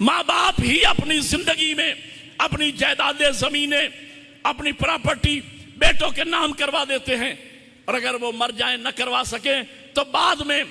माँ बाप ही अपनी जिंदगी में अपनी जायदादें, जमीनें, अपनी प्रॉपर्टी बेटों के नाम करवा देते हैं, और अगर वो मर जाए न करवा सके तो बाद में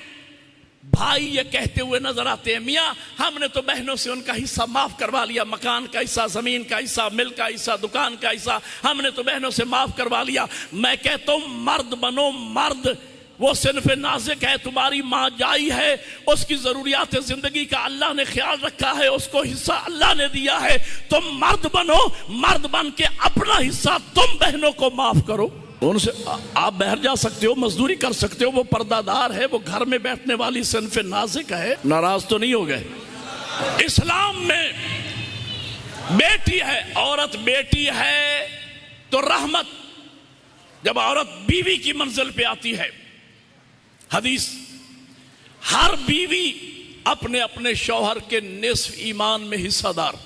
भाई ये कहते हुए नजर आते हैं, मियाँ हमने तो बहनों से उनका हिस्सा माफ करवा लिया, मकान का हिस्सा, जमीन का हिस्सा, मिल का हिस्सा, दुकान का हिस्सा, हमने तो बहनों से माफ करवा लिया। मैं कहता हूं मर्द बनो मर्द, वो सिर्फ नाज़िक है, तुम्हारी माँ जाई है, उसकी जरूरियात जिंदगी का अल्लाह ने ख्याल रखा है, उसको हिस्सा अल्लाह ने दिया है। तुम मर्द बनो, मर्द बन के अपना हिस्सा तुम बहनों को माफ करो। उनसे आप बाहर जा सकते हो, मजदूरी कर सकते हो, वो पर्दादार है, वो घर में बैठने वाली सिर्फ नाज़िक है। नाराज तो नहीं हो गए? इस्लाम में बेटी है, औरत बेटी है तो रहमत, जब औरत बीवी की मंजिल पे आती है, हदीस, हर बीवी अपने अपने शौहर के निस्फ ईमान में हिस्सादार।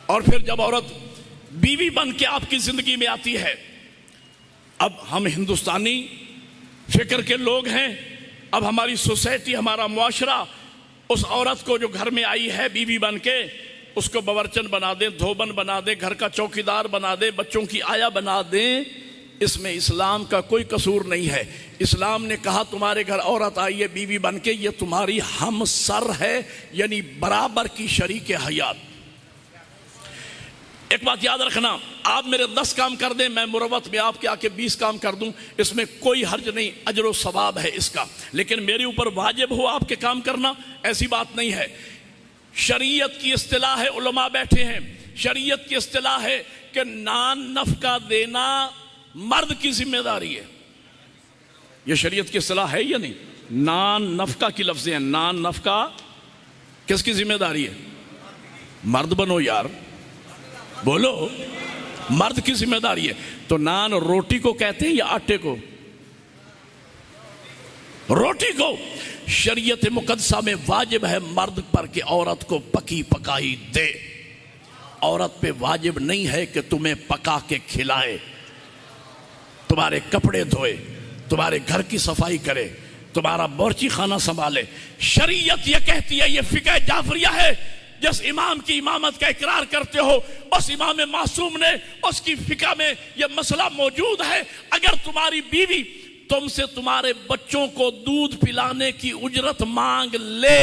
और फिर जब औरत बीवी बन के आपकी जिंदगी में आती है, अब हम हिंदुस्तानी फिक्र के लोग हैं, अब हमारी सोसाइटी, हमारा मुआशरा उस औरत को जो घर में आई है बीवी बन के, उसको बवर्चन बना दें, धोबन बना दें, घर का चौकीदार बना दें, बच्चों की आया बना दें, इसमें इस्लाम का कोई कसूर नहीं है। इस्लाम ने कहा तुम्हारे घर औरत आई है बीवी बन के, ये तुम्हारी हमसर है, यानी बराबर की शरीक हयात। एक बात याद रखना, आप मेरे 10 काम कर दें, मैं मुरवत में आपके आके 20 काम कर दूं, इसमें कोई हर्ज नहीं, अजर व सवाब है इसका। लेकिन मेरे ऊपर वाजिब हो आपके काम करना, ऐसी बात नहीं है। शरीयत की इस्तिलाह है, उलमा बैठे हैं, शरीयत की इस्तिलाह है कि नान नफका देना मर्द की जिम्मेदारी है। यह शरीयत की इस्तिलाह है या नहीं? नान नफका की लफ्ज़ें हैं, नान नफका किसकी जिम्मेदारी है? मर्द बनो यार, बोलो, मर्द की जिम्मेदारी है। तो नान रोटी को कहते हैं या आटे को? रोटी को। शरीयत मुकद्दसा में वाजिब है मर्द पर कि औरत को पकी पकाई दे। औरत पे वाजिब नहीं है कि तुम्हें पका के खिलाए, तुम्हारे कपड़े धोए, तुम्हारे घर की सफाई करे, तुम्हारा बावर्ची खाना संभाले। शरीयत यह कहती है, यह फिक़ह जाफरिया है, जिस इमाम की इमामत का इकरार करते हो, उस इमाम मासूम ने, उसकी फिक़ह में यह मसला मौजूद है। अगर तुम्हारी बीवी तुमसे तुम्हारे बच्चों को दूध पिलाने की उजरत मांग ले,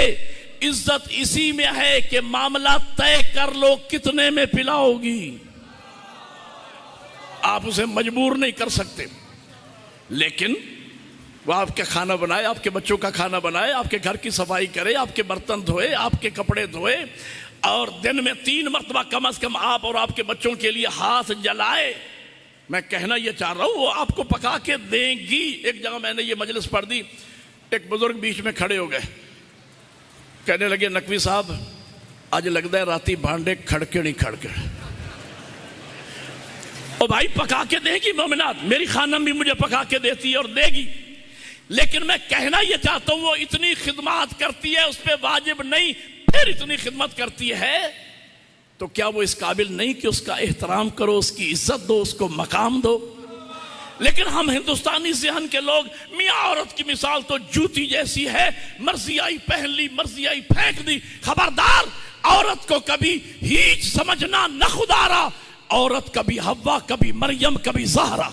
इज्जत इसी में है कि मामला तय कर लो कितने में पिलाओगी। आप उसे मजबूर नहीं कर सकते, लेकिन वह आपका खाना बनाए, आपके बच्चों का खाना बनाए, आपके घर की सफाई करे, आपके बर्तन धोए, आपके कपड़े धोए, और दिन में 3 मरतबा कम से कम आप और आपके बच्चों के लिए हाथ जलाए। मैं कहना यह चाह रहा हूं, वो आपको पका के देंगी। एक जगह मैंने ये मजलिस पढ़ दी, एक बुजुर्ग बीच में खड़े हो गए, कहने लगे, नकवी साहब आज लगता है राती भांडे खड़के नहीं खड़के। ओ भाई, पका के देगी मोमिनात, मेरी खानम भी मुझे पका के देती है और देगी, लेकिन मैं कहना यह चाहता हूं, वो इतनी खिदमत करती है, उस पर वाजिब नहीं, फिर इतनी खिदमत करती है, तो क्या वो इस काबिल नहीं कि उसका एहतराम करो, उसकी इज्जत दो, उसको मकाम दो? लेकिन हम हिंदुस्तानी ज़हन के लोग, मियाँ औरत की मिसाल तो जूती जैसी है, मर्जी आई पहन ली, मर्जी आई फेंक दी। खबरदार, औरत को कभी हीच समझना न खुदारा। औरत कभी हव्वा, कभी मरियम, कभी ज़हरा।